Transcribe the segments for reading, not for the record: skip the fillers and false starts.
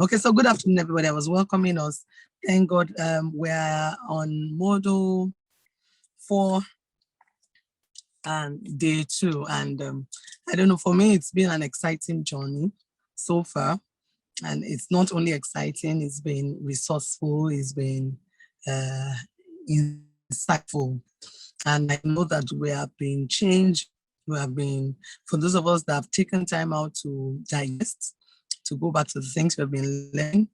Okay, so good afternoon, everybody. I was welcoming us. Thank God we're on module 4 and day 2. And I don't know, for me, it's been an exciting journey so far. And it's not only exciting, it's been resourceful, it's been insightful. And I know that we have been changed. We have been, for those of us that have taken time out to digest, to go back to the things we've been learning,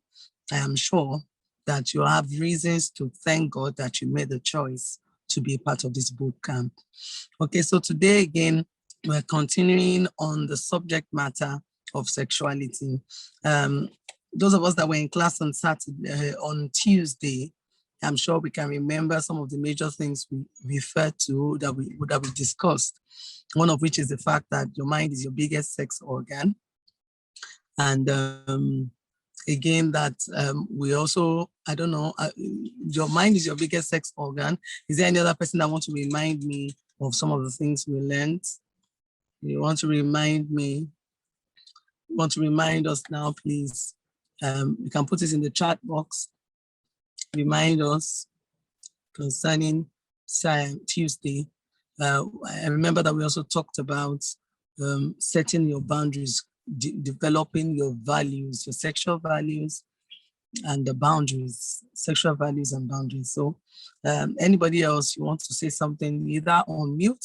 I am sure that you have reasons to thank God that you made the choice to be a part of this boot camp. Okay, so today again, we're continuing on the subject matter of sexuality. Those of us that were in class on Saturday, on Tuesday, I'm sure we can remember some of the major things we referred to that we discussed. One of which is the fact that your mind is your biggest sex organ. And again, that we also, I don't know, your mind is your biggest sex organ. Is there any other person that wants to remind me of some of the things we learned? You want to remind me? You want to remind us now, please? You can put it in the chat box. Remind us concerning Tuesday. I remember that we also talked about setting your boundaries, developing your values, your sexual values, and the boundaries, sexual values and boundaries. So anybody else, you want to say something, either on mute?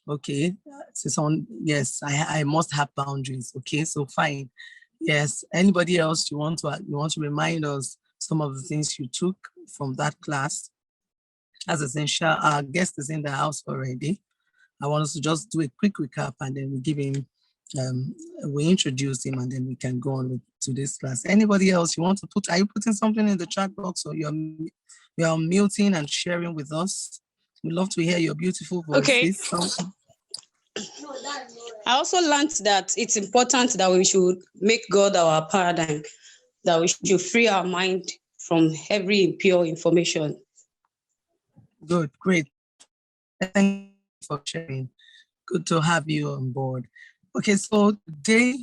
Okay, say someone, yes, I must have boundaries. Okay, so fine. Yes, anybody else, you want to remind us some of the things you took from that class as essential. Our guest is in the house already. I want us to just do a quick recap and then we give him, we introduce him and then we can go on with today's class. Anybody else you want to put, are you putting something in the chat box or you're muting and sharing with us? We'd love to hear your beautiful voices. Okay. I also learned that it's important that we should make God our paradigm, that we should free our mind from every impure information. Good, great. Thank you for sharing. Good to have you on board. Okay, so today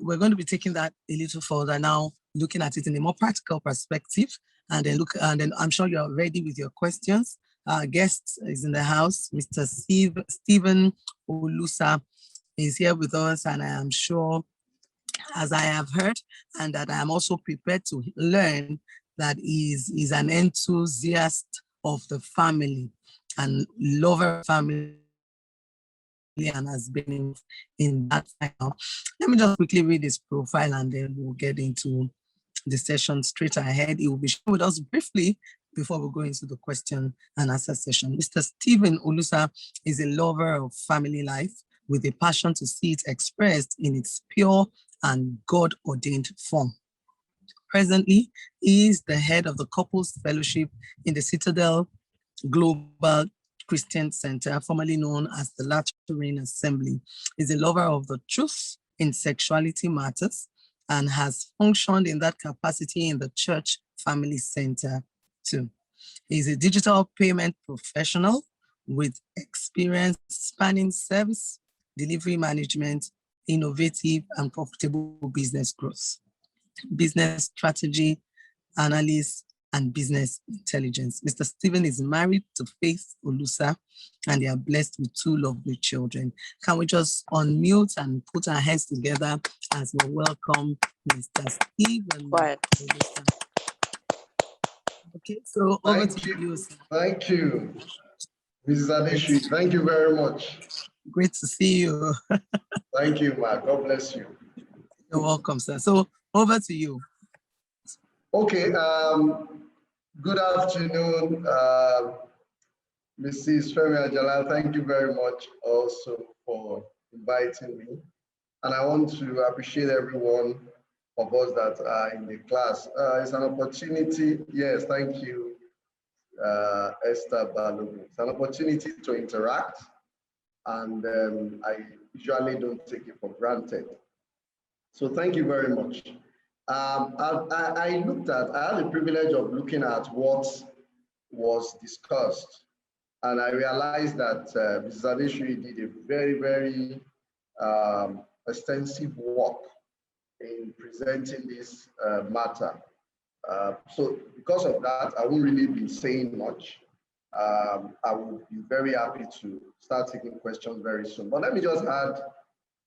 we're going to be taking that a little further now, looking at it in a more practical perspective, and then I'm sure you're ready with your questions. Our guest is in the house, Mr. Stephen Olusa is here with us, and I am sure, as I have heard, and that I am also prepared to learn, that he's an enthusiast of the family and lover of family and has been in that now. Let me just quickly read his profile and then we'll get into the session straight ahead. He will be sharing with us briefly before we go into the question and answer session. Mr. Stephen Olusa is a lover of family life with a passion to see it expressed in its pure and God-ordained form. Presently, he is the head of the Couples Fellowship in the Citadel Global Christian Center, formerly known as the Lateran Assembly. Is a lover of the truth in sexuality matters and has functioned in that capacity in the Church Family Center too. He's a digital payment professional with experience spanning service, delivery management, innovative and profitable business growth, business strategy, analyst, and business intelligence. Mr. Stephen is married to Faith Olusa, and they are blessed with 2 lovely children. Can we just unmute and put our hands together as we welcome Mr. Stephen Olusa? Okay, so over to you, sir. Thank you, Mrs. Adeshi. Thank you very much. Great to see you. Thank you, Mark. God bless you. You're welcome, sir. So over to you. Okay. Good afternoon, Mrs. Femi Ajala. Thank you very much also for inviting me. And I want to appreciate every one of us that are in the class. It's an opportunity. Yes, thank you, Esther Balogun. It's an opportunity to interact, and I usually don't take it for granted. So thank you very much. I had the privilege of looking at what was discussed, and I realized that Mrs. Adeshi did a very, very extensive work in presenting this matter. So because of that, I won't really be saying much. I will be very happy to start taking questions very soon. But let me just add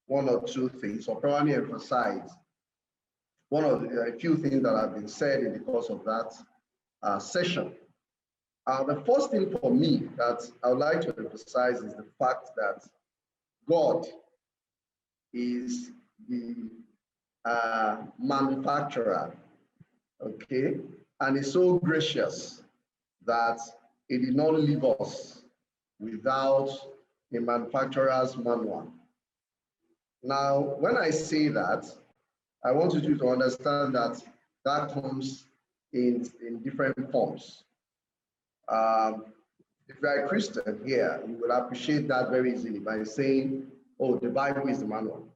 one or two things, or probably emphasize one of a few things that have been said in the course of that session. The first thing for me that I would like to emphasize is the fact that God is the manufacturer, okay? And is so gracious that he did not leave us without a manufacturer's manual. Now, when I say that, I want you to understand that that comes in different forms. If you're a Christian here, you will appreciate that very easily by saying, oh, the Bible is the manual.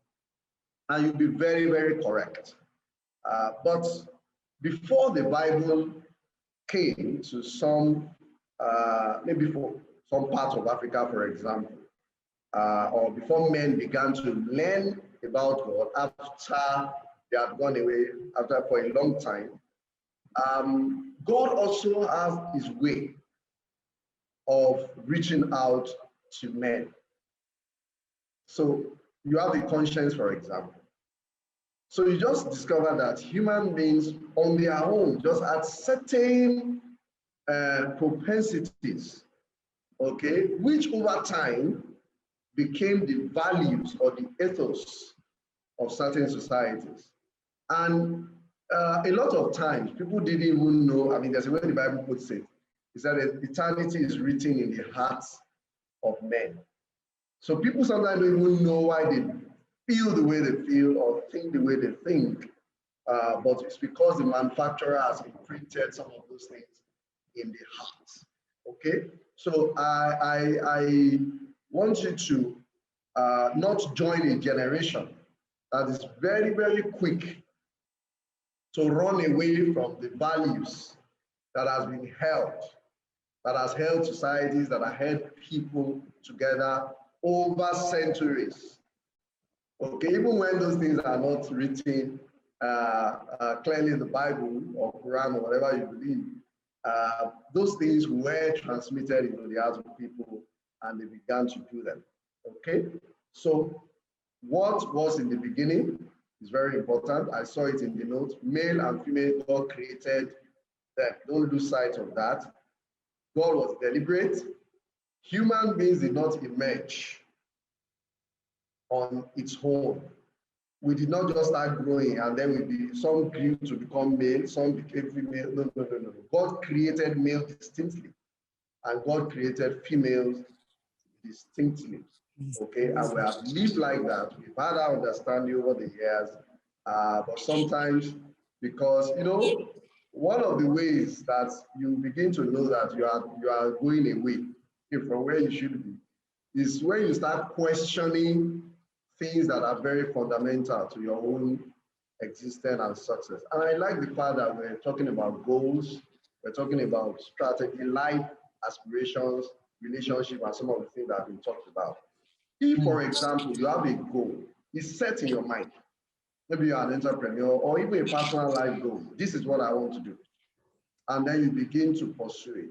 And you'll be very, very correct. But before the Bible came to some, maybe for some parts of Africa, for example, or before men began to learn about God after they had gone away after for a long time, God also has his way of reaching out to men. So you have the conscience, for example. So you just discover that human beings on their own just had certain propensities, okay, which over time became the values or the ethos of certain societies. And a lot of times people didn't even know, I mean, there's a way the Bible puts it, is that eternity is written in the hearts of men. So people sometimes don't even know why they feel the way they feel or think the way they think, but it's because the manufacturer has imprinted some of those things in the heart. Okay, so I want you to not join a generation that is very, very quick to run away from the values that has been held, that has held societies, that have held people together over centuries. Okay, even when those things are not written clearly in the Bible or Quran or whatever you believe, those things were transmitted into the hearts of people and they began to do them. Okay, so what was in the beginning is very important. I saw it in the notes. Male and female, God created them. Don't lose sight of that. God was deliberate. Human beings did not emerge on its own. We did not just start growing and then some grew to become male, some became female. No. God created male distinctly and God created females distinctly. Okay, and we have lived like that. We've had our understanding over the years, but sometimes because one of the ways that you begin to know that you are going away from where you should be is when you start questioning things that are very fundamental to your own existence and success. And I like the fact that we're talking about goals, we're talking about strategy, life aspirations, relationship, and some of the things that have been talked about. If, for example, you have a goal, it's set in your mind, maybe you're an entrepreneur or even a personal life goal, this is what I want to do. And then you begin to pursue it.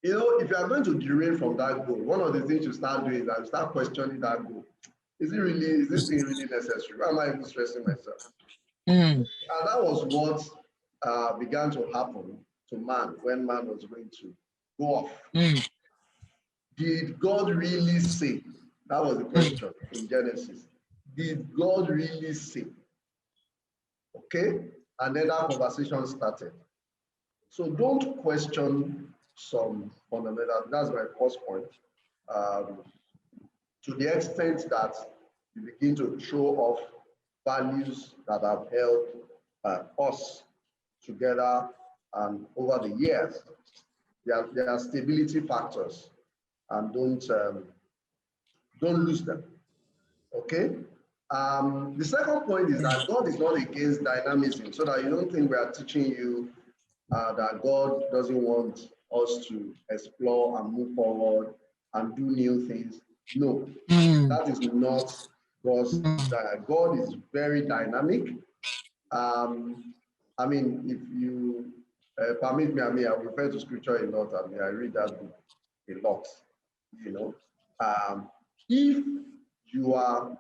If you are going to derail from that goal, one of the things you start doing is that you start questioning that goal. Is this thing really necessary? Why am I even stressing myself? And that was what began to happen to man when man was going to go off. Did God really say? That was the question in Genesis. Did God really say? Okay? And then that conversation started. So don't question some fundamentals. That's my first point. To the extent that you begin to throw off values that have held us together over the years, there are stability factors, and don't lose them. Okay. The second point is that God is not against dynamism, so that you don't think we are teaching you that God doesn't want us to explore and move forward and do new things. No, that is not because God is very dynamic. I mean, if you permit me, I refer to scripture a lot. I read that book a lot, you know. If you are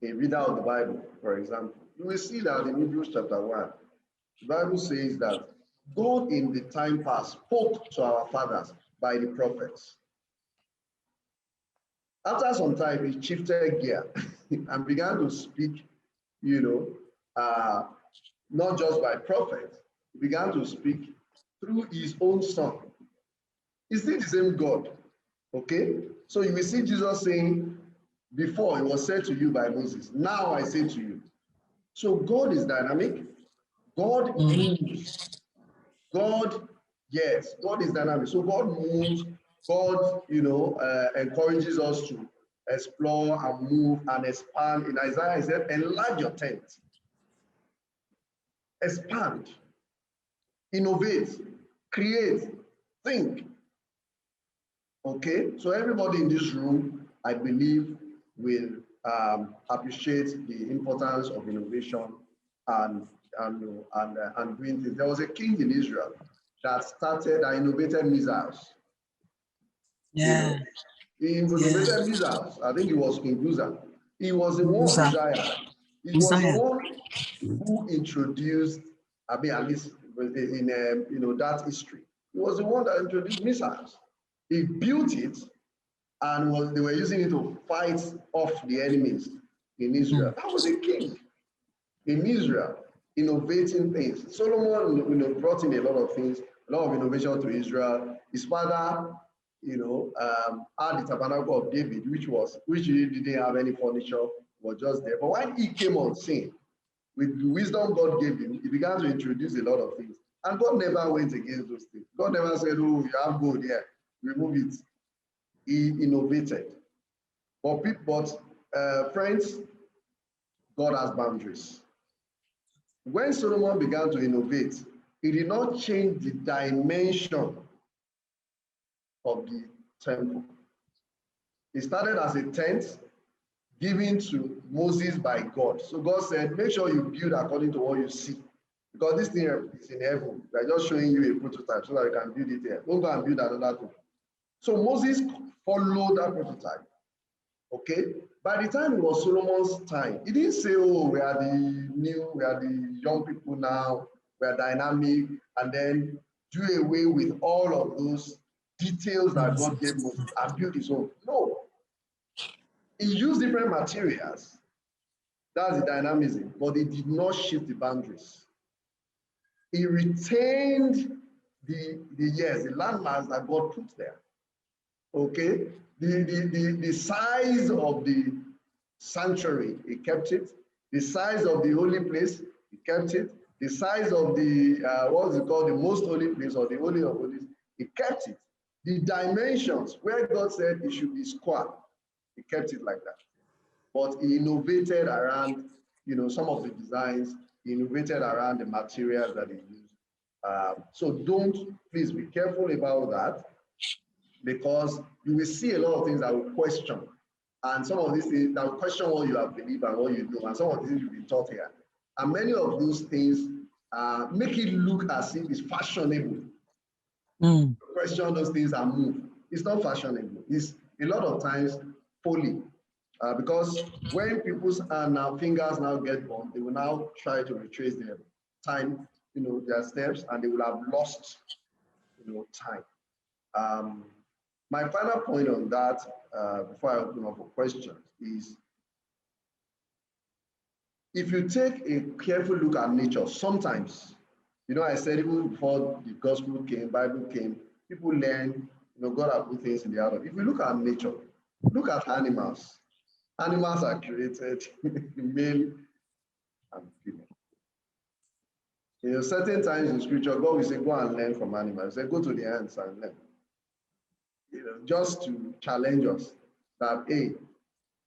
a reader of the Bible, for example, you will see that in Hebrews chapter 1, the Bible says that God in the time past spoke to our fathers by the prophets. After some time, he shifted gear and began to speak, not just by prophets, he began to speak through his own son. Is still the same God, okay? So you will see Jesus saying, before it was said to you by Moses, now I say to you. So God is dynamic. God moves. God is dynamic. So God moves. God, encourages us to explore and move and expand. In Isaiah, he said, enlarge your tent. Expand. Innovate. Create. Think. Okay? So everybody in this room, I believe, will appreciate the importance of innovation and doing things. There was a king in Israel that innovated missiles. Yeah. He innovated missiles. I think it was King Olusa. He was the one, Uzziah. He was the one who introduced, at least in that history. He was the one that introduced missiles. He built it, and they were using it to fight off the enemies in Israel. That was a king in Israel, innovating things. Solomon, brought in a lot of things, a lot of innovation to Israel. His father, had the tabernacle of David, which really didn't have any furniture, was just there. But when he came on scene, with the wisdom God gave him, he began to introduce a lot of things. And God never went against those things. God never said, oh, you have gold here, remove it. He innovated. But friends, God has boundaries. When Solomon began to innovate, he did not change the dimension of the temple. It started as a tent given to Moses by God. So God said, make sure you build according to what you see. Because this thing is in heaven. They're just showing you a prototype so that you can build it here. Don't go and build another thing. So Moses followed that prototype. Okay? By the time it was Solomon's time, he didn't say, oh, we are the young people now, we are dynamic, and then do away with all of those details that God gave Moses and build his own. No. He used different materials. That's the dynamism, but he did not shift the boundaries. He retained the landmarks that God put there. Okay? The size of the sanctuary, he kept it. The size of the holy place, he kept it. The size of the, what's it called, the most holy place or the holy of holies, he kept it. The dimensions, where God said it should be square, he kept it like that. But he innovated around, some of the designs, he innovated around the materials that he used. So please be careful about that, because you will see a lot of things that will question. And some of these things that will question what you have believed and what you do, and some of the things you've been taught here. And many of those things make it look as if it's fashionable. Question those things and move. It's not fashionable. It's a lot of times folly. Because when people's fingers now get burned, they will now try to retrace their time, their steps, and they will have lost, time. My final point on that, before I open up for questions, is if you take a careful look at nature, sometimes, I said even before the gospel came, Bible came, people learn, God has put things in the heart. If you look at nature, look at animals. Animals are created male and female. Certain times in scripture, God will say, go and learn from animals. Say, go to the ants and learn. Just to challenge us that, hey,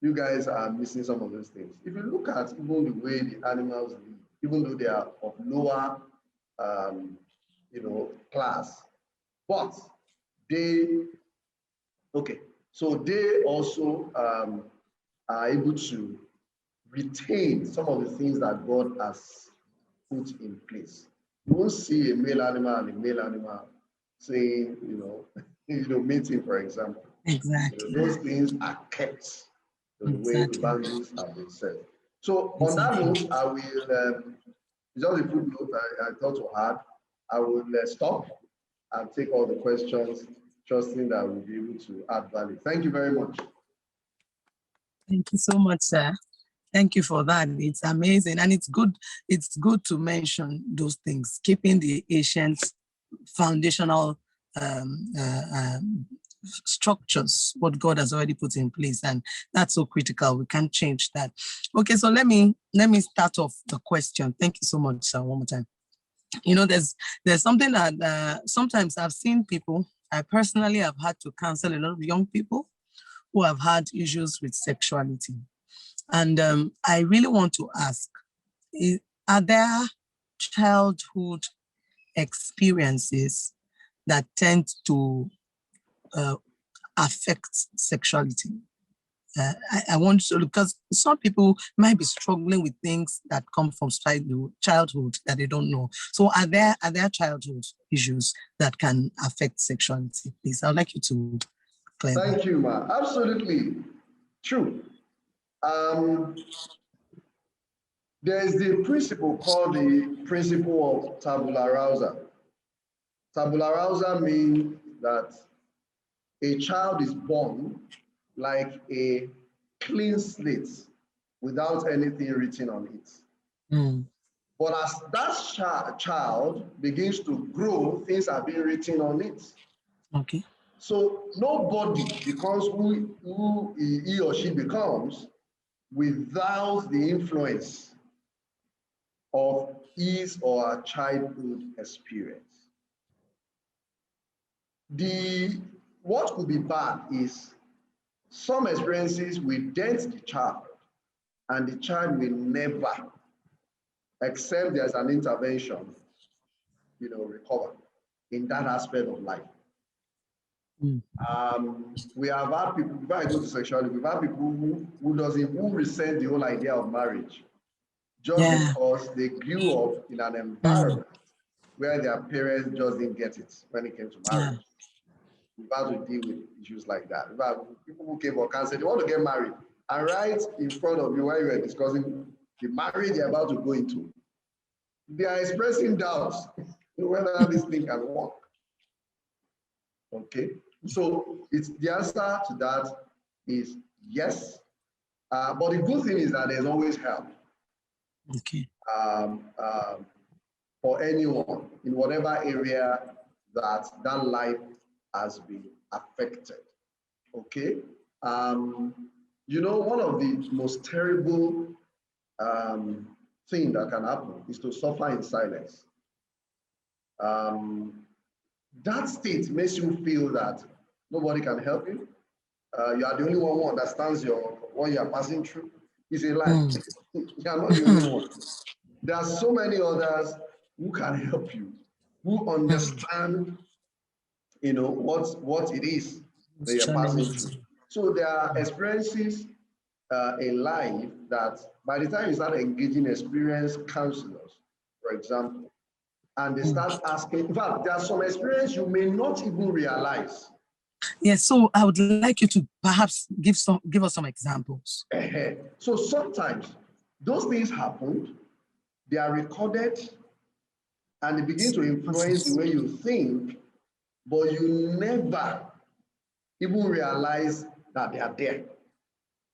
you guys are missing some of those things. If you look at even the way the animals live, even though they are of lower, class, but they also are able to retain some of the things that God has put in place. You won't see a male animal and a male animal saying, mating, for example. Exactly. Those things are kept the way the Exactly. boundaries have been set. So on that Exactly. note, I will, just a footnote I thought to add, I will stop and take all the questions, trusting that we'll be able to add value. Thank you very much. Thank you so much, sir. Thank you for that. It's amazing. And it's good. It's good to mention those things, keeping the ancient foundational structures, what God has already put in place. And that's so critical. We can't change that. Okay, so let me start off the question. Thank you so much, sir, one more time. There's something that sometimes I've seen people, I personally have had to counsel a lot of young people who have had issues with sexuality. And I really want to ask, are there childhood experiences that tend to affect sexuality? I want to, because some people might be struggling with things that come from childhood that they don't know. So are there childhood issues that can affect sexuality? Please, I'd like you to clear that. Thank you, Ma. Absolutely true. There is the principle called the principle of tabula rasa. Tabula rasa means that a child is born like a clean slate without anything written on it. Mm. But as that child begins to grow, things are being written on it. Okay. So nobody becomes who he or she becomes without the influence of his or her childhood experience. What could be bad is some experiences will dent the child, and the child will never, except there's an intervention, recover in that aspect of life. Mm. We have had people, before I go to sexuality, we've had people who resent the whole idea of marriage just because they grew up in an environment where their parents just didn't get it when it came to marriage. We've had to deal with issues like that. We've had people who came for cancer, they want to get married, and right in front of you while you were discussing the marriage you're about to go into, they are expressing doubts whether this thing can work. Okay, so it's the answer to that is yes, but the good thing is that there's always help. Okay. For anyone in whatever area that life has been affected. Okay, one of the most terrible thing that can happen is to suffer in silence. That state makes you feel that nobody can help you. You are the only one who understands what you are passing through. It's a lie. You are not the only one. There are so many others who can help you, who understand, what it is that you're passing through. So there are experiences in life that by the time you start engaging experienced counselors, for example, and they start asking, in fact, there are some experiences you may not even realize. Yes, so I would like you to perhaps give us some examples. So sometimes those things happen, they are recorded, and they begin to influence the way you think, but you never even realize that they are there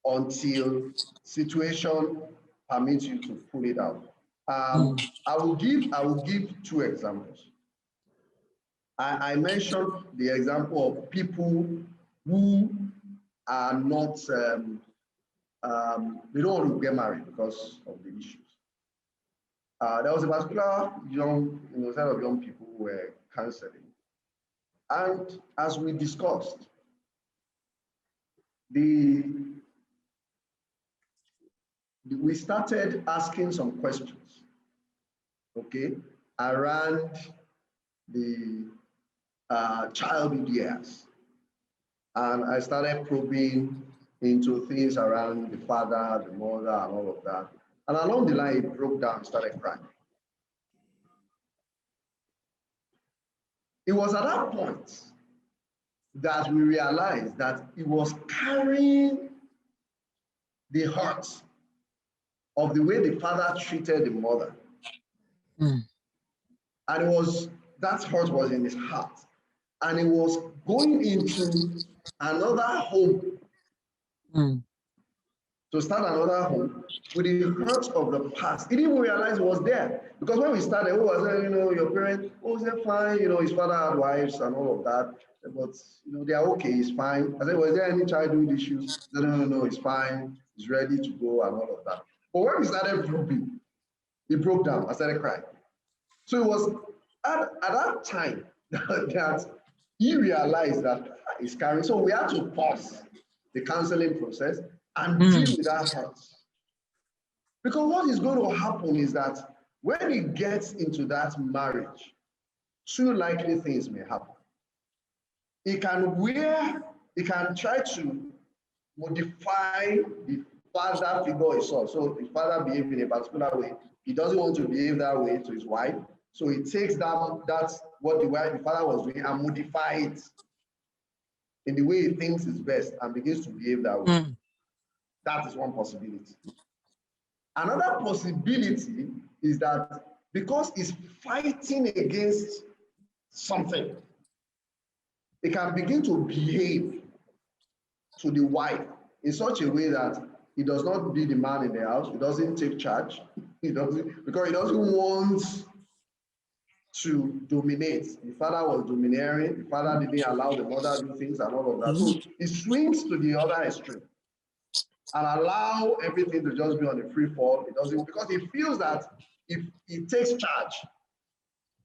until situation permits you to pull it out. I will give two examples. I mentioned the example of people who are not, they don't want to get married because of the issues. There was a particular set of young people who were counseling. And as we discussed, we started asking some questions, okay, around the childhood years. And I started probing into things around the father, the mother, and all of that. And along the line, he broke down and started crying. It was at that point that we realized that he was carrying the hurt of the way the father treated the mother. Mm. And that hurt was in his heart. And he was going into another home to start another home with the hurt of the past. He didn't even realize it was there. Because when we started, I said, your parents, they're fine, his father had wives and all of that. But they are okay, he's fine. I said, was there any childhood issues? He said, no, he's fine, he's ready to go and all of that. But when we started groping, he broke down. I started crying. So it was at that time that he realized that he's carrying. So we had to pause the counseling process and deal with that hurt. Because what is going to happen is that when he gets into that marriage, two likely things may happen. He can try to modify the father figure he saw. So the father behaved in a particular way. He doesn't want to behave that way to his wife. So he takes that's what the father was doing and modify it in the way he thinks is best and begins to behave that way. That is one possibility. Another possibility is that because he's fighting against something, he can begin to behave to the wife in such a way that he does not be the man in the house. He doesn't take charge. Because he doesn't want to dominate. The father was domineering. The father didn't allow the mother to do things and all of that. So he swings to the other extreme and allow everything to just be on a free fall. It doesn't, because he feels that if he takes charge,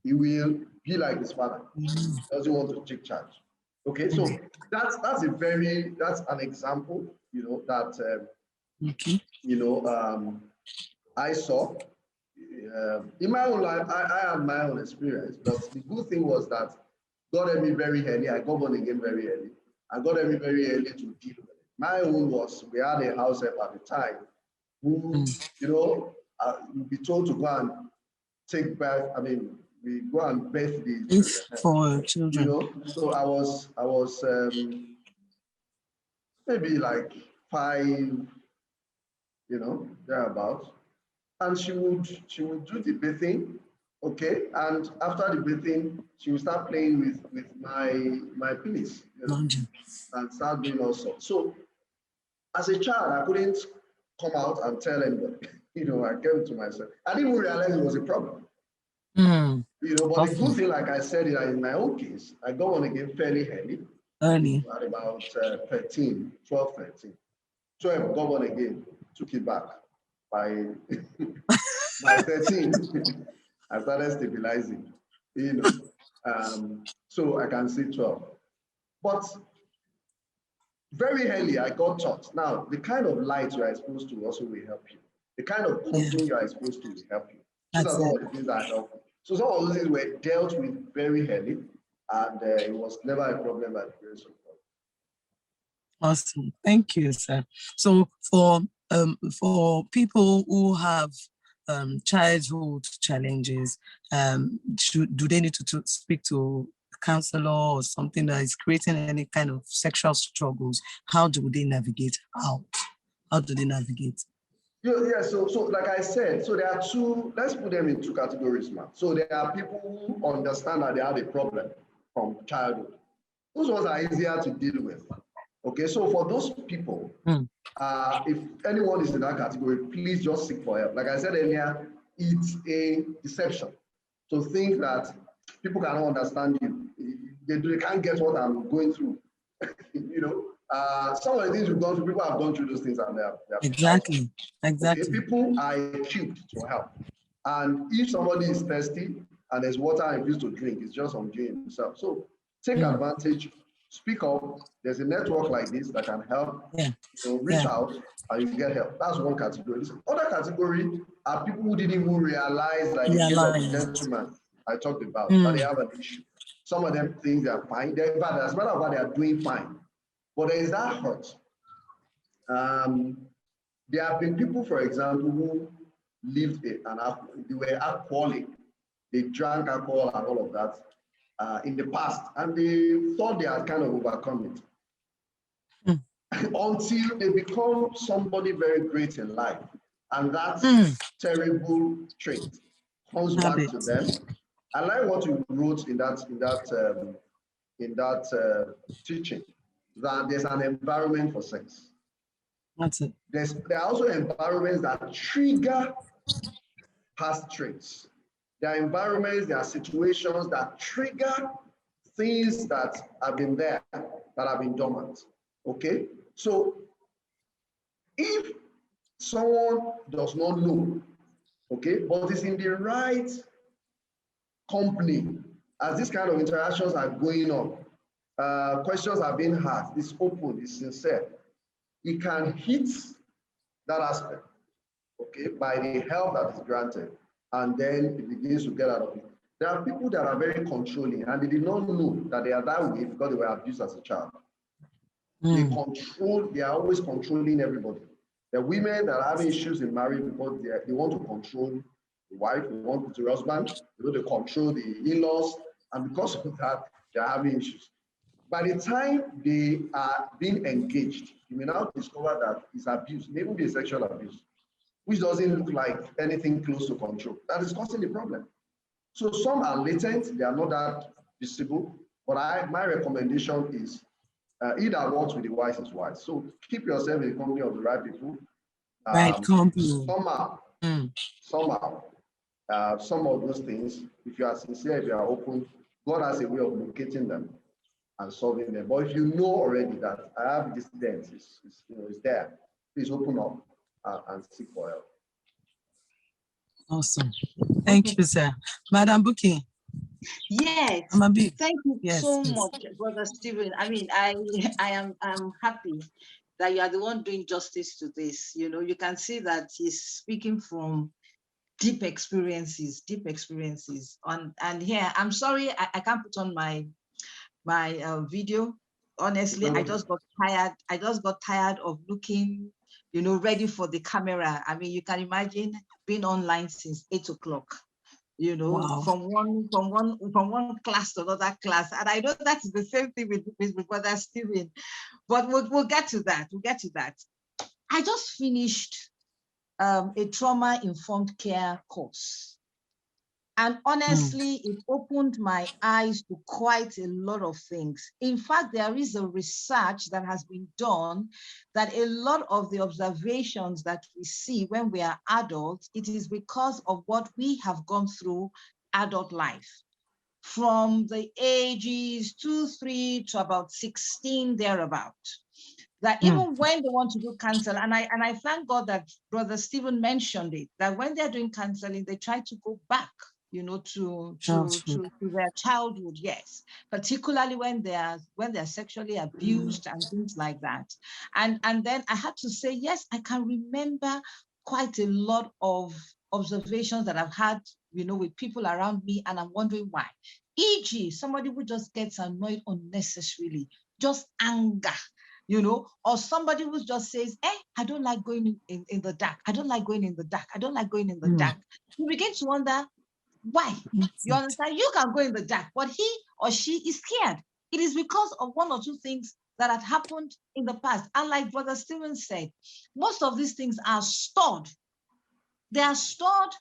he will be like his father. He doesn't want to take charge. Okay, so that's an example, that I saw. In my own life, I had my own experience, but the good thing was that God helped me very early. I got born again very early. I got helped me very early to deal with it. My own was, we had a house help at the time who, you'd be told to go and take birth. I mean, we go and birth the for children. So I was maybe like 5, thereabouts. And she would do the bathing, okay? And after the bathing, she would start playing with my penis, and start doing all sorts. So as a child, I couldn't come out and tell anybody. I kept it to myself. I didn't even realize it was a problem. But the good thing, like I said, in my own case, I got on again fairly early. At about 13, 12, 13. 12, got on again, took it back. By 13, I started stabilizing, so I can say 12. But very early, I got taught. Now, the kind of light you are exposed to also will help you. The kind of cooking you are exposed to will help you. These are some of the things that help you. So some of those things were dealt with very early, and it was never a problem by the grace of God. Awesome. Thank you, sir. So for people who have childhood challenges, do they need to speak to a counselor or something that is creating any kind of sexual struggles? How do they navigate out? How do they navigate? Yeah, so like I said, so there are two, let's put them in two categories, man. So there are people who understand that they have a problem from childhood. Those ones are easier to deal with. Okay, so for those people, if anyone is in that category, please just seek for help. Like I said earlier, it's a deception to think that people cannot understand you. They can't get what I'm going through. Some of the things we've gone through, people have gone through those things and they are exactly. Okay, people are equipped to help. And if somebody is thirsty and there's water infused to drink, it's just on doing himself. So take advantage, speak up. There's a network like this that can help. Reach out and you get help. That's one category. Other category are people who didn't even realize, like the case of the gentleman I talked about, that they have an issue. Some of them think they're fine. As a matter of fact, they are doing fine. But there is that hurt. There have been people, for example, who lived they were alcoholic. They drank alcohol and all of that in the past, and they thought they had kind of overcome it. Until they become somebody very great in life. And that terrible trait comes back to them. I like what you wrote in that teaching, that there's an environment for sex. That's it. There are also environments that trigger past traits. There are environments, there are situations that trigger things that have been there, that have been dormant. Okay? So if someone does not know, okay, but is in the right company, as these kind of interactions are going on, questions are being asked, it's open, it's sincere, it can hit that aspect, okay, by the help that is granted, and then it begins to get out of it. There are people that are very controlling, and they did not know that they are that way because they were abused as a child. They are always controlling everybody. There are women that are having issues in marriage because they want to control the wife, they want to the husband, they want to control the in-laws, and because of that, they're having issues. By the time they are being engaged, you may now discover that it's abuse, maybe be sexual abuse, which doesn't look like anything close to control. That is causing the problem. So some are latent, they are not that visible, but my recommendation is he that walks with the wise is wise. So keep yourself in the company of the right people. Right company. Somehow, some of those things, if you are sincere, if you are open, God has a way of locating them and solving them. But if you know already that I have this dent, it's there, please open up and seek for help. Awesome. Thank you, sir. Madam Buki. Yes. Thank you so much, Brother Stephen. I mean, I'm happy that you are the one doing justice to this. You know, you can see that he's speaking from deep experiences. And here, I'm sorry, I can't put on my video. Honestly, I just got tired. I just got tired of looking, you know, ready for the camera. I mean, you can imagine being online since 8 o'clock. You know, wow. from one class to another class, and I know that is the same thing with Brother Stephen. But we'll get to that. We'll get to that. I just finished a trauma-informed care course. And honestly, it opened my eyes to quite a lot of things. In fact, there is a research that has been done that a lot of the observations that we see when we are adults, it is because of what we have gone through adult life. From the ages 2, 3 to about 16, thereabout. That even when they want to do counseling, and I thank God that Brother Stephen mentioned it, that when they're doing counseling, they try to go back, you know, to their childhood, yes, particularly when they're sexually abused and things like that. And then I had to say, yes, I can remember quite a lot of observations that I've had, you know, with people around me, and I'm wondering why. E.g., somebody who just gets annoyed unnecessarily, just anger, you know, or somebody who just says, hey, I don't like going in the dark. I don't like going in the dark. I don't like going in the dark. You begin to wonder why. You understand? You can go in the dark, but he or she is scared. It is because of one or two things that had happened in the past. And like Brother Stephen said, most of these things are stored. They are stored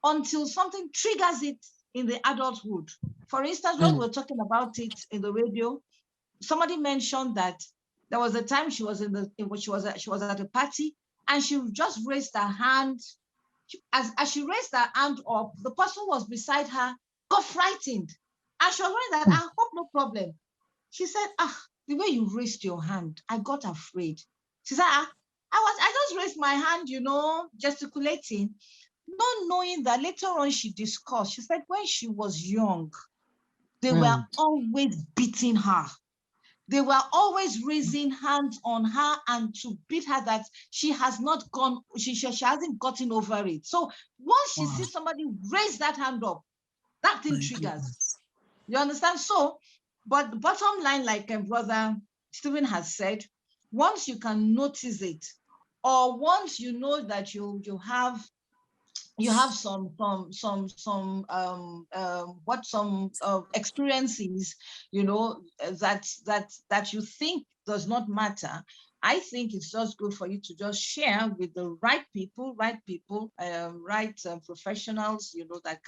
until something triggers it in the adulthood. For instance, when we were talking about it in the radio, somebody mentioned that there was a time she was at a party and she just raised her hand. As she raised her hand up, the person who was beside her got frightened. And she was worried that, I hope no problem. She said, the way you raised your hand, I got afraid. She said, I just raised my hand, you know, gesticulating, not knowing that later on she discussed. She said when she was young, they were always beating her. They were always raising hands on her and to beat her that she has not gone, she hasn't gotten over it. So once she sees somebody raise that hand up, that thing triggers. You understand? So, but the bottom line, like Brother Stephen has said, once you can notice it, or once you know that you have some experiences, that you think does not matter, I think it's just good for you to just share with the right people, professionals, that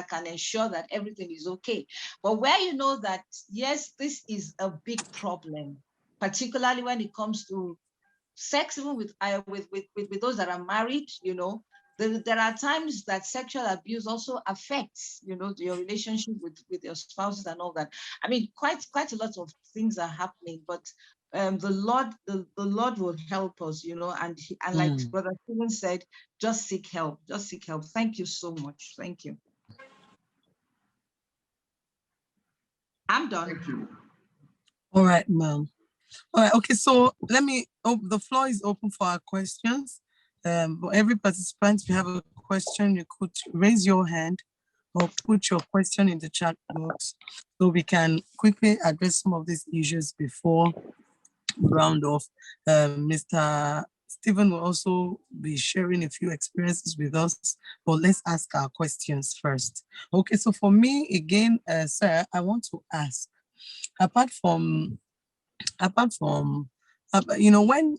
can ensure that everything is okay. But where you know that, yes, this is a big problem, particularly when it comes to sex, even with those that are married, there are times that sexual abuse also affects, your relationship with your spouses and all that. I mean, quite a lot of things are happening, but the Lord will help us, and like Brother Stephen said, just seek help. Thank you so much. Thank you. I'm done. Thank you. All right, ma'am. All right, okay, so the floor is open for our questions. Every participant, if you have a question, you could raise your hand or put your question in the chat box so we can quickly address some of these issues before we round off. Mr. Stephen will also be sharing a few experiences with us, but let's ask our questions first. Okay, so for me, again, sir, I want to ask, apart from when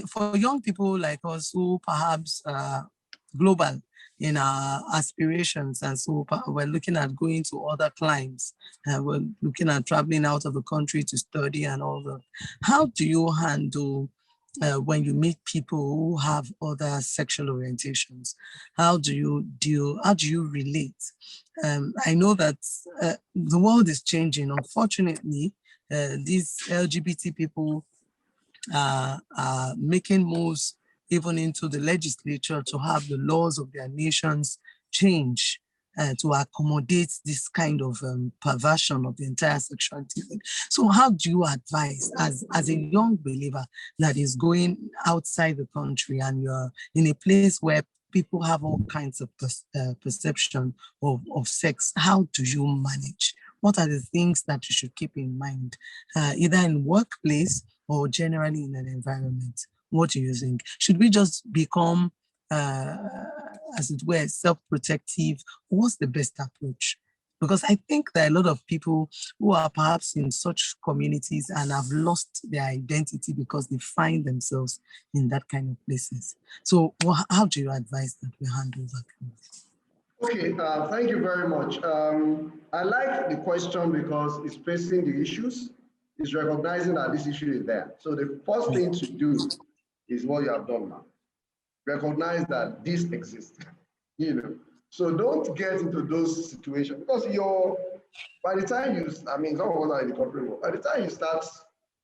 for young people like us who perhaps global in our aspirations, and so we're looking at going to other climes, and we're looking at traveling out of the country to study and all that. How do you handle when you meet people who have other sexual orientations? How do you relate? I know that the world is changing. Unfortunately, these LGBT people are making moves even into the legislature to have the laws of their nations change to accommodate this kind of perversion of the entire sexuality thing. So how do you advise as a young believer that is going outside the country and you're in a place where people have all kinds of perception of sex? How do you manage? What are the things that you should keep in mind, either in workplace or generally in an environment? What do you think? Should we just become, as it were, self-protective? What's the best approach? Because I think there are a lot of people who are perhaps in such communities and have lost their identity because they find themselves in that kind of places. So how do you advise that we handle that? Okay, thank you very much. I like the question because it's facing the issues. It's recognizing that this issue is there. So the first thing to do is what you have done now. Recognize that this exists, So don't get into those situations because by the time some of us are in the corporate world, by the time you start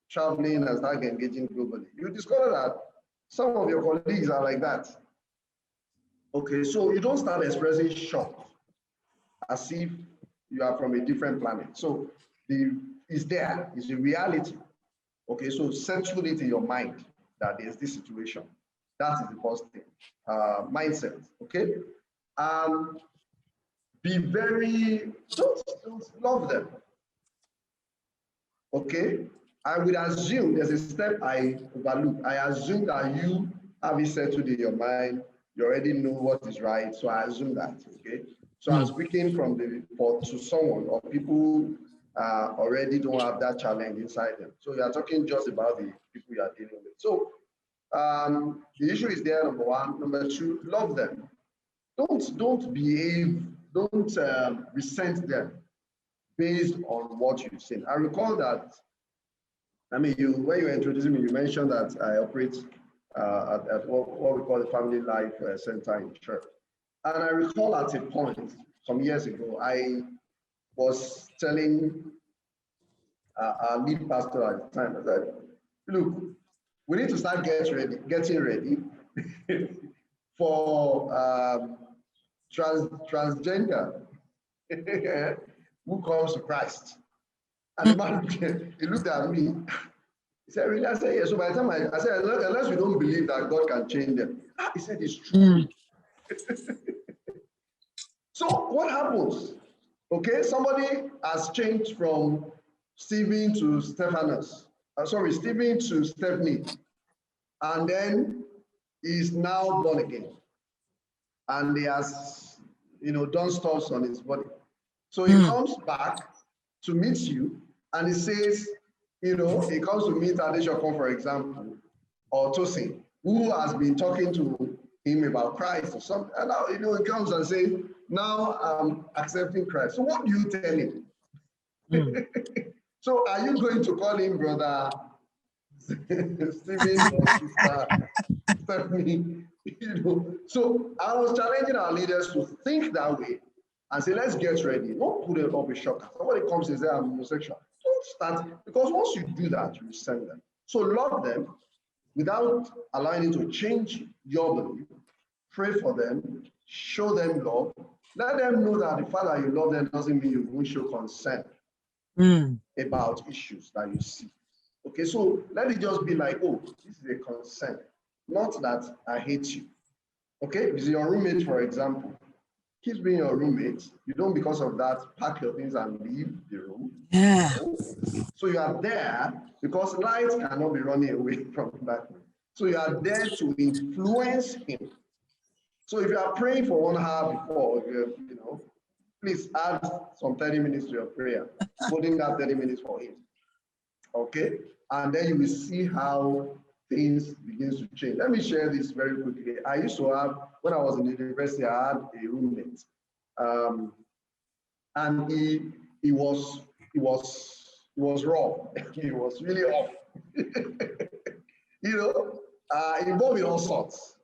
traveling and start engaging globally, you discover that some of your colleagues are like that. Okay, so you don't start expressing shock as if you are from a different planet. So it's there, it's a reality. Okay, so settle it in your mind that there's this situation. That is the first thing. Mindset, okay? Don't love them. Okay? I would assume there's a step I overlooked. I assume that you have it settled in your mind. You already know what is right. So I assume that, okay? So I'm speaking to someone or people already don't have that challenge inside them. So you are talking just about the people you are dealing with. So the issue is there, number one. Number two, love them. Don't behave, don't resent them based on what you've seen. I recall that, when you were introducing me, you mentioned that I operate at what we call the Family Life Center in church. And I recall at a point some years ago, I was telling our lead pastor at the time, I said, look, we need to start getting ready for transgender who comes to Christ. And the man, he looked at me. He said, really? I said, yes. So by the time I said, unless we don't believe that God can change them. He said, it's true. So what happens? Okay, somebody has changed from Stephen to Stephanus. Stephen to Stephanie, and then he's now born again, and he has, done stuff on his body. So he comes back to meet you, and he says, he comes to meet Adeshokon, for example, or Tosin, who has been talking to him about Christ or something. And now, he comes and says, now I'm accepting Christ. So what do you tell him? So are you going to call him brother Stephen or sister Stephanie? So I was challenging our leaders to think that way and say, let's get ready. Don't put it up a shock. Somebody comes and says, I'm homosexual. Don't start, because once you do that, you send them. So love them without allowing it to change your belief. Pray for them, show them love. Let them know that the fact that you love them doesn't mean you won't show concern about issues that you see. Okay, so let it just be like, oh, this is a concern, not that I hate you. Okay, if it's your roommate, for example, keep being your roommate. You don't, because of that, pack your things and leave the room. Yeah. So you are there because light cannot be running away from darkness. So you are there to influence him. So if you are praying for 1 hour before, please add some 30 minutes to your prayer, holding that 30 minutes for him. Okay? And then you will see how things begin to change. Let me share this very quickly. I used to have, when I was in the university, I had a roommate. And he was raw. He was really off. Involved in all sorts.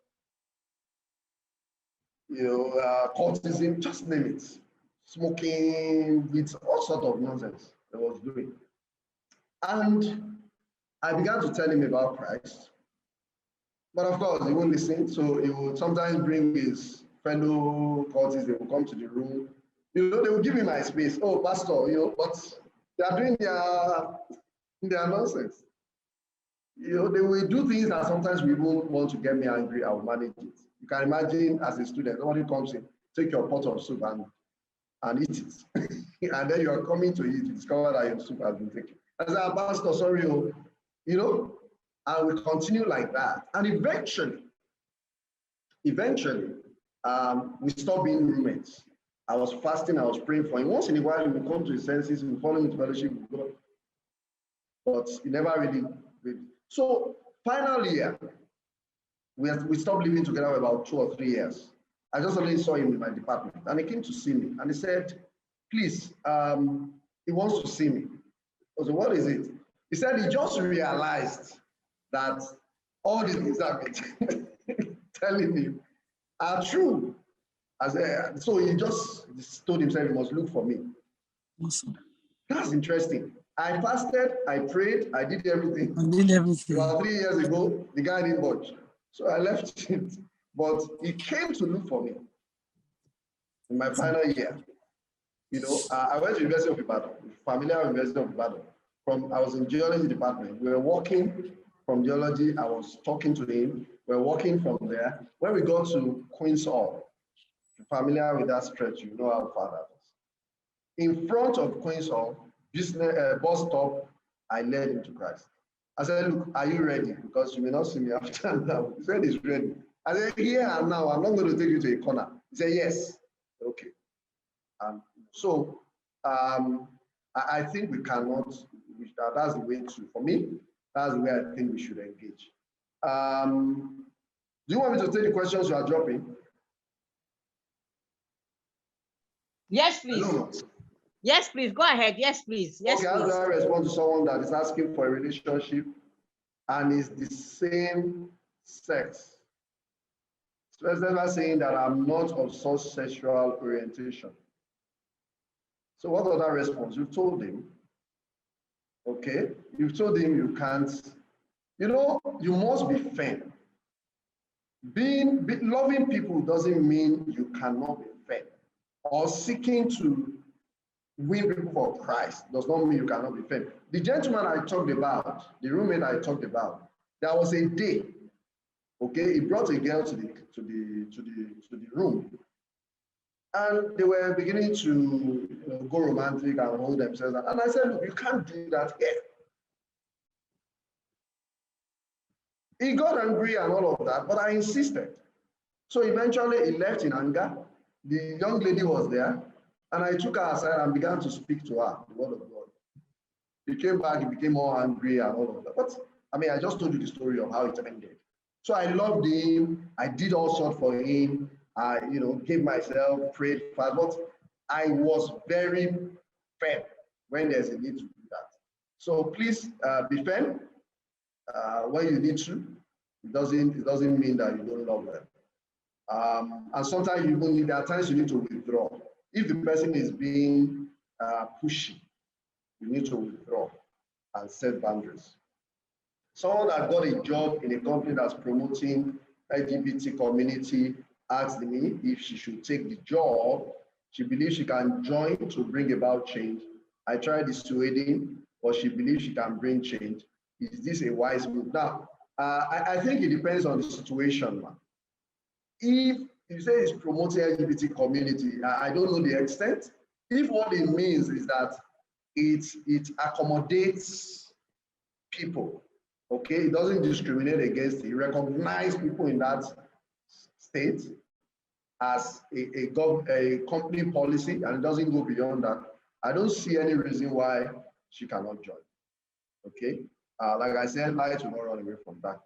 Cultism, just name it. Smoking, with all sorts of nonsense that was doing. And I began to tell him about Christ. But of course, he won't listen. So he would sometimes bring his fellow cultists, they will come to the room. They will give me my space. Oh, pastor, but they are doing their nonsense. They will do things that sometimes we won't want to get me angry. I will manage it. You can imagine as a student, somebody comes in, take your pot of soup and eat it. And then you are coming to eat, you discover that your soup has been taken. I say, pastor, sorry, and we continue like that. And eventually, we stopped being roommates. I was fasting, I was praying for him. Once in a while, he would come to his senses, he would follow me to fellowship with God. But he never really. So, final year, we stopped living together for about 2 or 3 years. I just only saw him in my department, and he came to see me, and he said, please, he wants to see me. I said, what is it? He said he just realized that all the things I've been telling him are true. So he just told himself he must look for me. Awesome. That's interesting. I fasted, I prayed, I did everything. About 3 years ago, the guy didn't budge. So I left it. But he came to look for me in my final year. I went to University of Ibadan, familiar with University of Ibadan. I was in geology department. We were walking from geology. I was talking to him. We were walking from there. When we got to Queen's Hall, familiar with that stretch, you know how far that is. In front of Queen's Hall, bus stop, I led him to Christ. I said, look, are you ready? Because you may not see me after now. He said he's ready. I said, here and now, I'm not going to take you to a corner. He said, yes. Okay. So I think we cannot, that's the way to, for me, that's the way I think we should engage. Do you want me to take the questions you are dropping? Yes, please. Yes, please. Go ahead. Yes, please. Yes, okay, please. How do I respond to someone that is asking for a relationship and is the same sex? So it's never saying that I'm not of such sexual orientation. So what other response? You've told him, okay? You've told him you can't, you must be firm. Loving people doesn't mean you cannot be firm. Or seeking to win people for Christ does not mean you cannot be firm. The gentleman I talked about, the roommate I talked about, there was a day, okay, he brought a girl to the room, and they were beginning to go romantic and hold themselves. And I said, look, you can't do that here. He got angry and all of that, but I insisted. So eventually he left in anger. The young lady was there, and I took her aside and began to speak to her, the word of God. He came back, he became more angry and all of that. But I mean, I just told you the story of how it ended. So I loved him. I did all sorts for him. I, gave myself, prayed fast. But I was very firm when there's a need to do that. So please be firm when you need to. It doesn't mean that you don't love them. And sometimes there are times you need to withdraw. If the person is being pushy, you need to withdraw and set boundaries. Someone that got a job in a company that's promoting LGBT community asked me if she should take the job. She believes she can join to bring about change. I tried dissuading, but she believes she can bring change. Is this a wise move? Now, I think it depends on the situation, man. If you say it's promoting LGBT community, I don't know the extent. If what it means is that it accommodates people, okay, it doesn't discriminate against it, recognize people in that state as a company policy, and it doesn't go beyond that, I don't see any reason why she cannot join. Okay, like I said, light will not run away from that.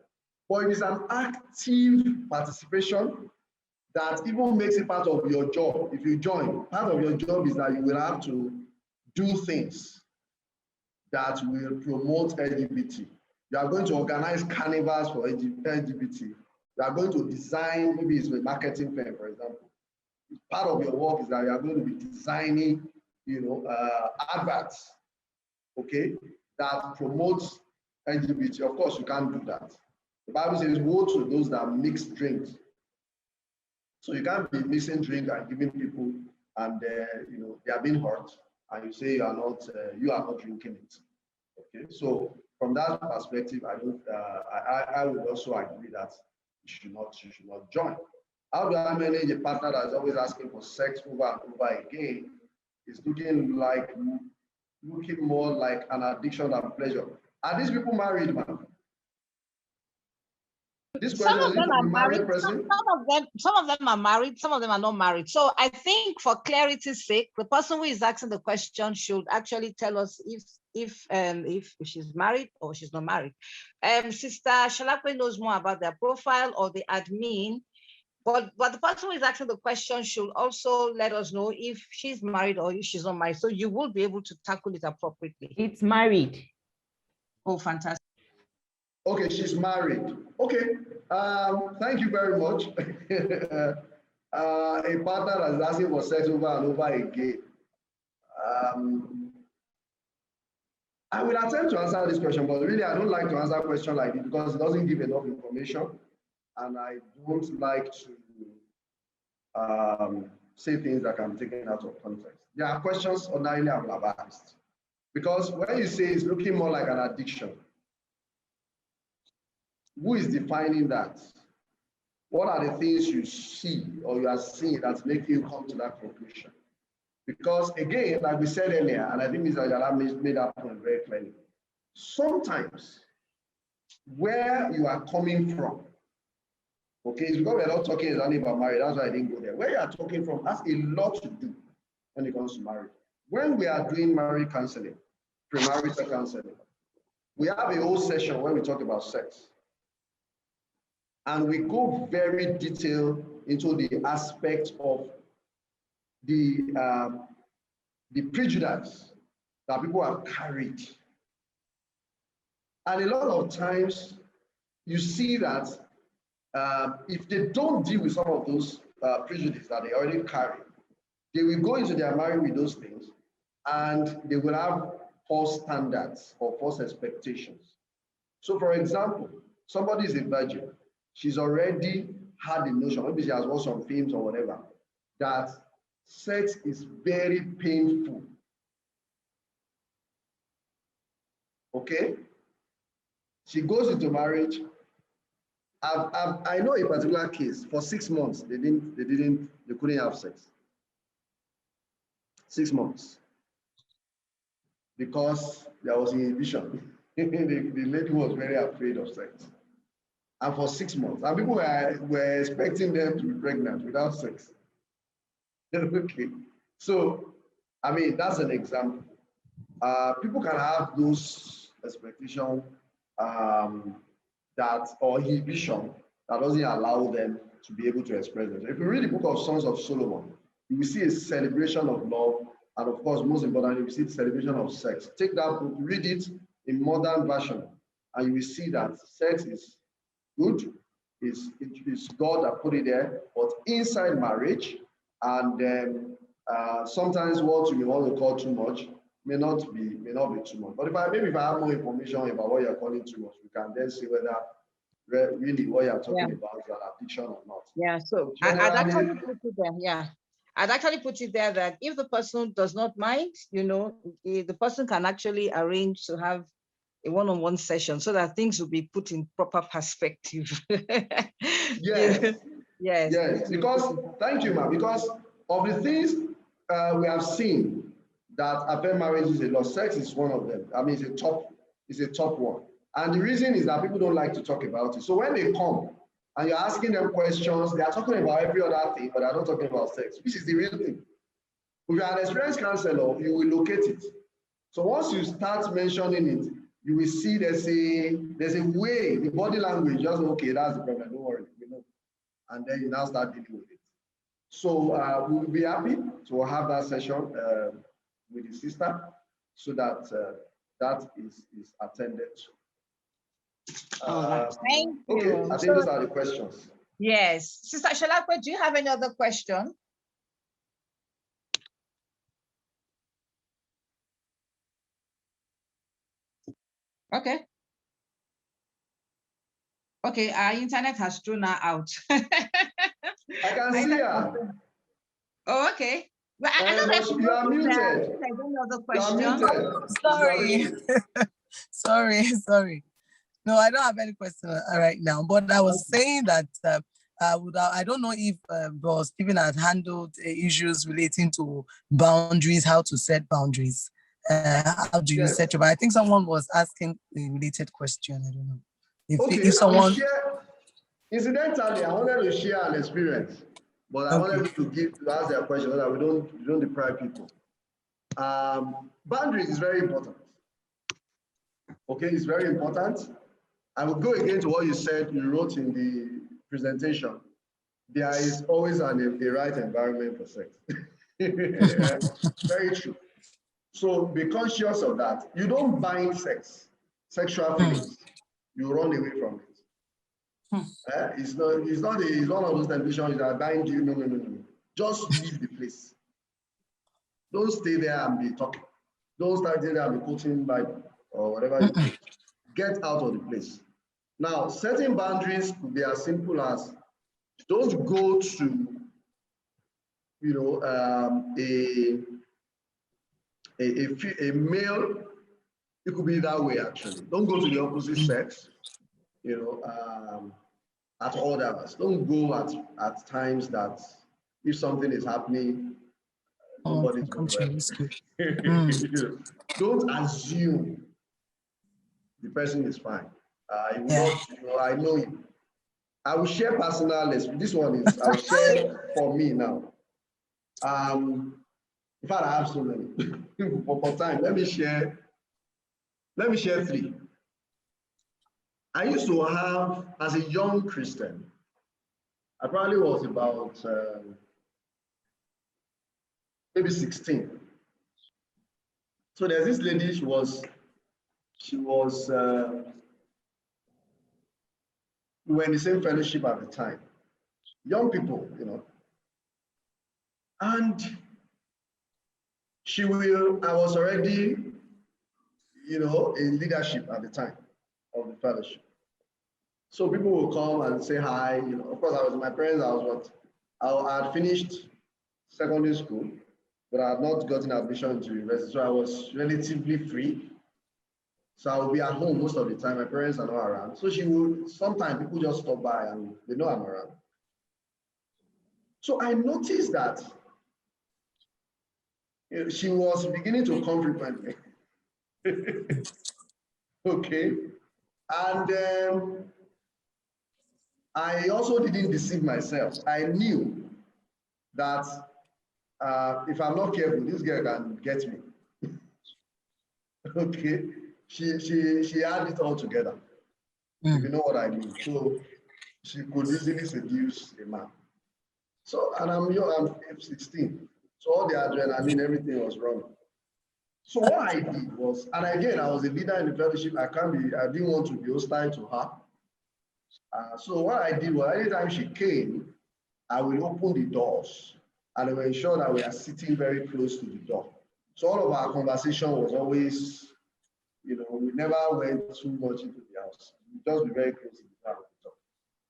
But it is an active participation that even makes it part of your job. If you join, part of your job is that you will have to do things that will promote LGBT. You are going to organize carnivals for LGBT. You are going to design, maybe it's a marketing firm, for example. Part of your work is that you are going to be designing, adverts, okay, that promotes LGBT. Of course, you can't do that. The Bible says, woe to those that mix drinks. So you can't be mixing drink and giving people, and they are being hurt, and you say you are not drinking it. Okay, so from that perspective, I would also agree that you should not join. How do I manage a partner that's always asking for sex over and over again? It's looking more like an addiction than pleasure. Are these people married, man? This some of them are married. Some of them are married. Some of them are not married. So I think, for clarity's sake, the person who is asking the question should actually tell us if she's married or she's not married. Sister Shalakwe knows more about their profile, or the admin. But the person who is asking the question should also let us know if she's married or if she's not married, so you will be able to tackle it appropriately. It's married. Oh, fantastic. Okay, she's married. Okay, thank you very much. A partner that's asking for sex over and over again. I will attempt to answer this question, but really I don't like to answer a question like this because it doesn't give enough information, and I don't like to say things that can be taken out of context. There are questions ordinarily I will have asked, because when you say it's looking more like an addiction, who is defining that? What are the things you see or you are seeing that's making you come to that conclusion? Because again, like we said earlier, and I think Mr. Ajala made that point very clearly, sometimes where you are coming from, okay, it's because we're not talking exactly about marriage, that's why I didn't go there. Where you are talking from has a lot to do when it comes to marriage. When we are doing marriage counseling, premarital counseling, we have a whole session where we talk about sex. And we go very detailed into the aspect of the prejudice that people have carried. And a lot of times you see that if they don't deal with some of those prejudices that they already carry, they will go into their marriage with those things, and they will have false standards or false expectations. So for example, somebody is a virgin. She's already had the notion, maybe she has watched some films or whatever, that sex is very painful. Okay? She goes into marriage. I know a particular case. For 6 months, they couldn't have sex. 6 months. Because there was inhibition. The lady was very afraid of sex. and for 6 months. And people were expecting them to be pregnant without sex. Okay. So, I mean, that's an example. People can have those expectations or inhibition that doesn't allow them to be able to express themselves. If you read the book of Sons of Solomon, you will see a celebration of love, and of course, most importantly, you will see the celebration of sex. Take that book, read it in modern version, and you will see that sex is good. It's God that put it there, but inside marriage, and sometimes what you may want to call too much may not be too much. But if I have more information about what you're calling too much, we can then see whether really what you're talking about is an addiction or not. Yeah, so I'd actually put it there. Yeah, I'd actually put it there that if the person does not mind, the person can actually arrange to have a one-on-one session so that things will be put in proper perspective. Yes. Yes. Yes. Because thank you, ma'am. Because of the things we have seen that affect marriages a lot, sex is one of them. I mean, it's a top one. And the reason is that people don't like to talk about it. So when they come and you're asking them questions, they are talking about every other thing, but they're not talking about sex, which is the real thing. If you're an experienced counselor, you will locate it. So once you start mentioning it, you will see there's a way, the body language, just okay, that's the problem, don't worry, we know. And then you now start dealing with it. So we will be happy to have that session with the sister so that that is attended to. Thank you. Okay, I think those are the questions. Yes. Sister Shalakwe, do you have any other question? Okay. Okay, our internet has thrown her out. I can see her. Oh, okay. Well, I don't know if you are muted. There's another question. Sorry. sorry. No, I don't have any question right now, but I was saying that I don't know if Stephen had handled issues relating to boundaries, how to set boundaries. How do you set your boundaries? I think someone was asking a related question. I don't know. If someone... Incidentally, I wanted to share an experience, but I wanted to ask their question so that we don't deprive people. Boundaries is very important. Okay, it's very important. I will go again to what you said, you wrote in the presentation. There is always a right environment for sex. Very true. So be conscious of that. You don't bind sexual feelings. You run away from it. It's one of those televisions that bind you. No. Just leave the place. Don't stay there and be talking. Don't start there and be quoting Bible or whatever you do. Get out of the place. Now, setting boundaries could be as simple as don't go to, a male. It could be that way actually. Don't go to the opposite sex, at all hours. Don't go at times that if something is happening, nobody's going to Don't assume the person is fine. I know him. I will share personal experience. This one is I'll share for me now. In fact, I have so many. for time, let me share 3. I used to have, as a young Christian, I probably was about maybe 16. So there's this lady, she was we were in the same fellowship at the time. Young people, And I was already, in leadership at the time of the fellowship. So people will come and say hi. Of course, I was with my parents. I had finished secondary school, but I had not gotten admission into university. So I was relatively free. So I would be at home most of the time. My parents are not around. So sometimes people just stop by and they know I'm around. So I noticed that she was beginning to come frequently. Okay. And I also didn't deceive myself. I knew that if I'm not careful, this girl can get me. Okay, she had it all together, if you know what I mean. So she could easily seduce a man. So, and I'm young, I'm 16. So all the adrenaline, everything was wrong. So what I did was, and again, I was a leader in the fellowship. I didn't want to be hostile to her. So what I did was, anytime she came, I will open the doors and I will ensure that we are sitting very close to the door. So all of our conversation was always, we never went too much into the house. We just be very close to the door.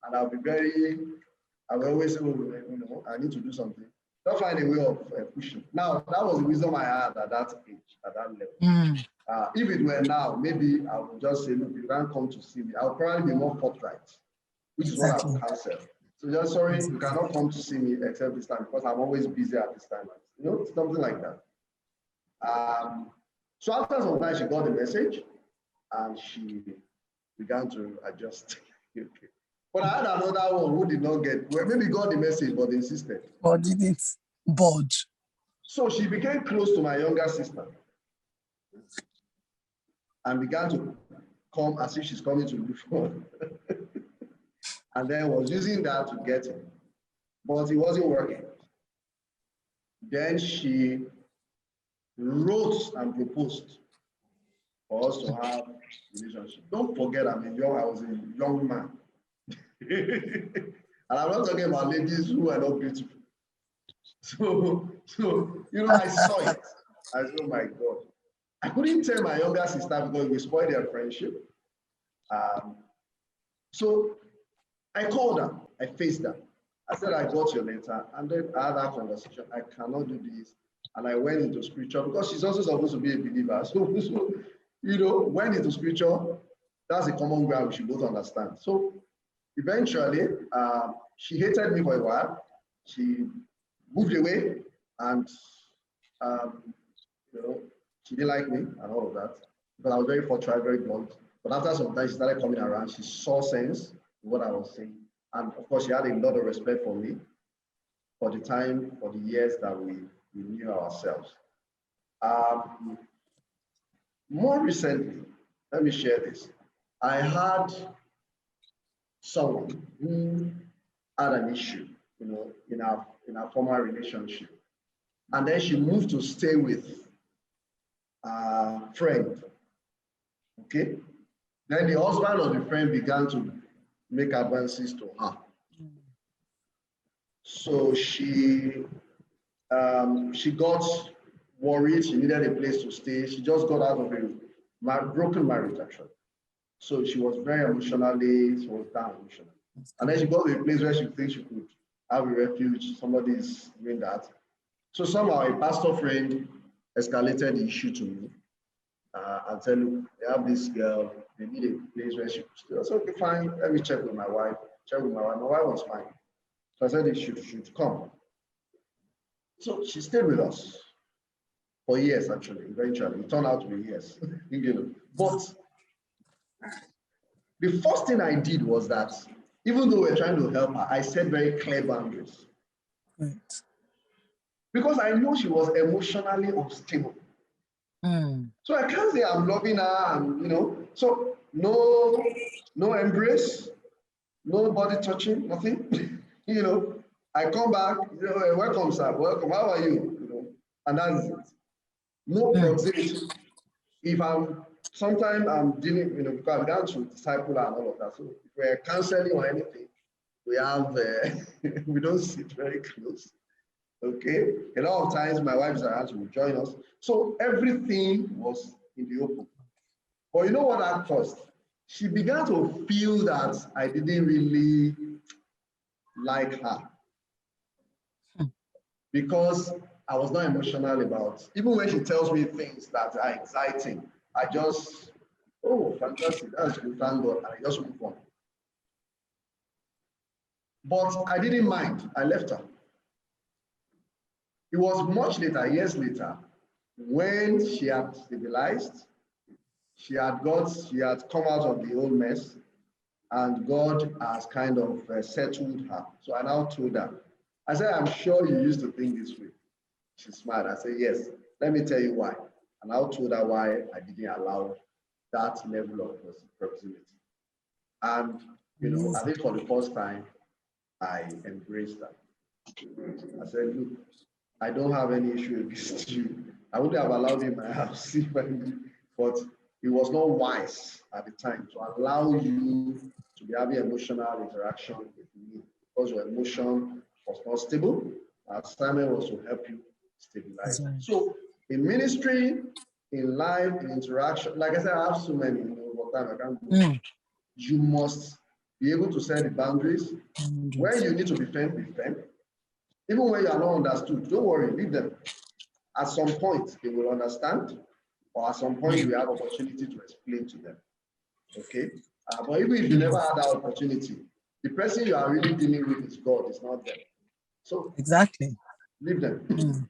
And I will always say, I need to do something. Don't find a way of pushing. Now, that was the wisdom I had at that age, at that level. If it were now, maybe I would just say, look, you can't come to see me. I'll probably be more forthright, which is what I would counsel. So just sorry, you cannot come to see me except this time because I'm always busy at this time. Something like that. So after some time, she got the message and she began to adjust. Okay. But I had another one who did not get, well, maybe got the message, but insisted. But didn't budge. So she became close to my younger sister and began to come as if she's coming to look for and then was using that to get him. But it wasn't working. Then she wrote and proposed for us to have a relationship. Don't forget, I was a young man. And I'm not talking about ladies who are not beautiful. So I saw it. I said, oh my God. I couldn't tell my younger sister because we spoiled their friendship. So I called her, I faced her. I said, I got your letter. And then I had that conversation. I cannot do this. And I went into scripture because she's also supposed to be a believer. So went into scripture. That's a common ground we should both understand. So eventually, she hated me for a while. She moved away and, she didn't like me and all of that. But I was very forthright, very blunt. But after some time, she started coming around. She saw sense in what I was saying. And of course, she had a lot of respect for me for the time, for the years that we knew ourselves. More recently, let me share this. I had someone who had an issue, in our former relationship. And then she moved to stay with a friend. Okay? Then the husband of the friend began to make advances to her. So she got worried. She needed a place to stay. She just got out of a broken marriage, actually. So she was very emotionally, she was down emotionally. And then she got to a place where she thinks she could have a refuge. Somebody is doing that. So somehow a pastor friend escalated the issue to me and said, look, they have this girl, they need a place where she could stay. I said, okay, fine, let me check with my wife. Check with my wife. My wife was fine. So I said, she should come. So she stayed with us for years, actually, eventually. It turned out to be years. But the first thing I did was that, even though we're trying to help her, I set very clear boundaries. Right. Because I know she was emotionally unstable. So I can't say I'm loving her and, so no embrace, no body touching, nothing. I come back, welcome, sir, welcome, how are you? And that's it. No proximity. If sometimes I'm dealing, because I've gone to disciple and all of that. So if we're counseling or anything, we have, we don't sit very close. Okay. A lot of times my wife is around to join us. So everything was in the open. But you know what that caused? She began to feel that I didn't really like her. Because I was not emotional about, even when she tells me things that are exciting, I just, oh, fantastic, that's good, thank God, and I just move on. But I didn't mind, I left her. It was much later, years later, when she had stabilized, she had come out of the old mess, and God has kind of settled her. So I now told her, I said, I'm sure you used to think this way. She smiled. I said, yes, let me tell you why. And I told her why I didn't allow that level of proximity. And, you know, I think for the first time, I embraced that. I said, look, I don't have any issue against you. I wouldn't have allowed him in my house, but it was not wise at the time to allow you to be having emotional interaction with me because your emotion was not stable. Our assignment was to help you stabilize. So in ministry, in life, in interaction, like I said, I have so many, you know, over time I can't go. You must be able to set the boundaries. Where you need to be firm, be firm. Even when you are not understood, don't worry, leave them. At some point, they will understand, or at some point, you have opportunity to explain to them. Okay? But even if you never had that opportunity, the person you are really dealing with is God, it's not them. So, exactly. Leave them.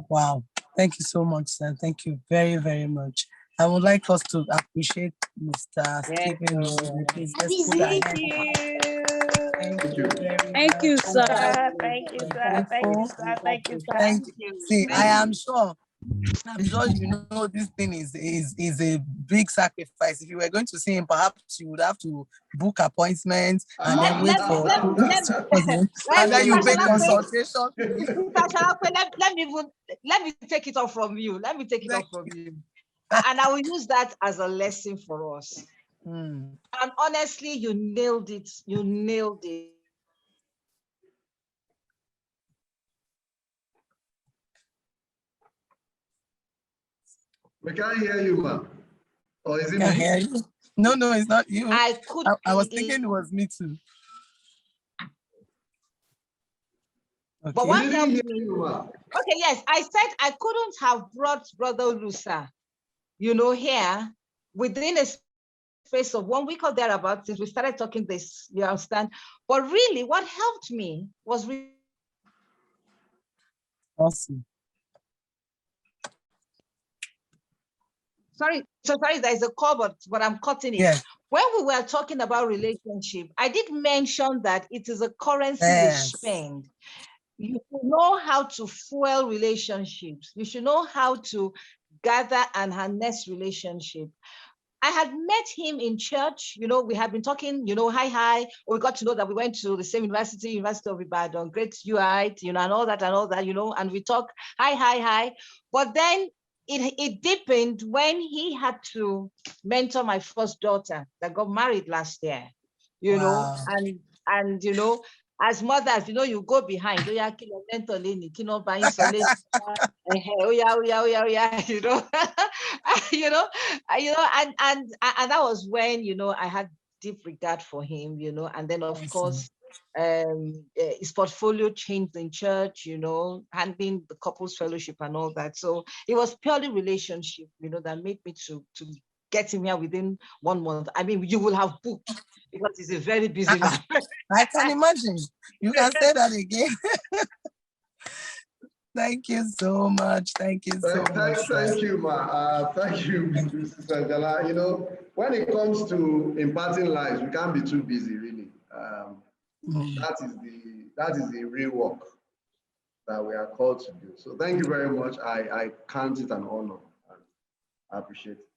Wow. Thank you so much, sir. Thank you very, very much. I would like us to appreciate Mr. Stephen. Please, let's put our hands. Thank you. Thank you, sir. Thank you, sir. Thank you, sir. Thank you, sir. Thank you. See, I am sure you know this thing is a big sacrifice. If you were going to see him, perhaps you would have to book appointments and then wait for and then you pay consultation. Let me take it off from you. Let me take it off from you. And I will use that as a lesson for us. And honestly, you nailed it. You nailed it. We can't hear you, man. Or is it me? Can't hear you. No, it's not you. I was thinking it was me too. Okay. But what helped me? Okay, yes, I said I couldn't have brought Brother Olusa, you know, here within a space of 1 week or thereabouts since we started talking this, you understand? But really, what helped me was awesome. Sorry, there's a call, but I'm cutting it. Yes. When we were talking about relationship, I did mention that it is a currency we spend. You should know how to fuel relationships. You should know how to gather and harness relationship. I had met him in church, you know, we had been talking, you know, hi. We got to know that we went to the same University of Ibadan, great UI, you know, and all that, you know, and we talk, hi. But then it deepened when he had to mentor my first daughter that got married last year, you know, and you know, as mothers, you know, you go behind, you know, you know, and that was when, you know, I had deep regard for him, you know, and then of course, his portfolio changed in church, you know, handling the couples fellowship and all that. So it was purely relationship, you know, that made me to get him here within 1 month. I mean, you will have booked because he's a very busy man. I can imagine. You can say that again. Thank you so much. Thank you so much. Thank you, Ma. Thank you, Mrs. Angela. You know, when it comes to imparting lives, we can't be too busy, really. That is the real work that we are called to do. So thank you very much. I count it an honor. I appreciate it.